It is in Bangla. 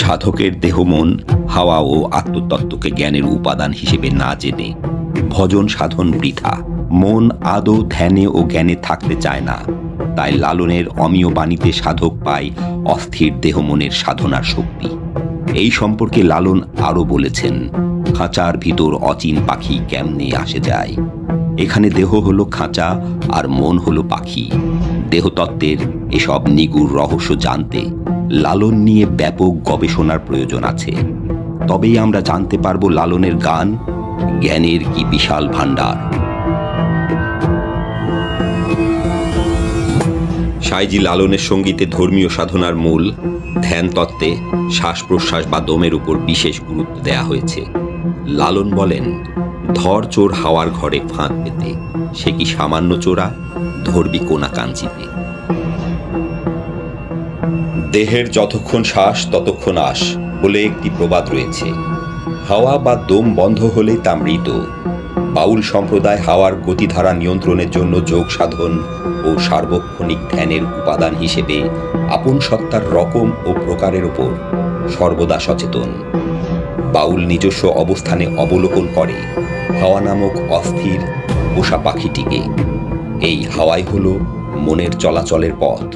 সাধকের দেহ মন হাওয়া ও আত্মতত্ত্বকে জ্ঞানের উপাদান হিসেবে না জেনে ভজন সাধন বৃথা। মন আদৌ ধ্যানে ও জ্ঞানে থাকতে চায় না, তাই লালনের অমীয় বাণীতে সাধক পায় অস্থির দেহ মনের সাধনার শক্তি। এই সম্পর্কে লালন আরও বলেছেন, খাঁচার ভিতর অচিন পাখি কেমনে আসে যায়। এখানে দেহ হলো খাঁচা আর মন হলো পাখি। দেহতত্ত্বের এসব নিগুড় রহস্য জানতে লালন নিয়ে ব্যাপক গবেষণার প্রয়োজন আছে। তবেই আমরা জানতে পারব লালনের গান জ্ঞানের কি বিশাল ভাণ্ডার। সাঁইজি লালনের সঙ্গীতে ধর্মীয় সাধনার মূল ধ্যান তত্ত্বে শ্বাস প্রশ্বাস বা দমের উপর বিশেষ গুরুত্ব দেয়া হয়েছে। লালন বলেন, ধর চোর হাওয়ার ঘরে ফাঁক পেতে, সে কি সামান্য চোরা, ধরবি কোনা কাঞ্চিতে। দেহের যতক্ষণ শ্বাস ততক্ষণ আশ বলে একটি প্রবাদ রয়েছে। হাওয়া বা দম বন্ধ হলে তা মৃত। বাউল সম্প্রদায় হাওয়ার গতিধারা নিয়ন্ত্রণের জন্য যোগ সাধন ও সার্বক্ষণিক ধ্যানের উপাদান হিসেবে আপন সত্তার রকম ও প্রকারের উপর সর্বদা সচেতন। বাউল নিজস্ব অবস্থানে অবলোকন করে হাওয়া নামক অস্থির পোষা পাখিটিকে। এই হাওয়াই হল মনের চলাচলের পথ।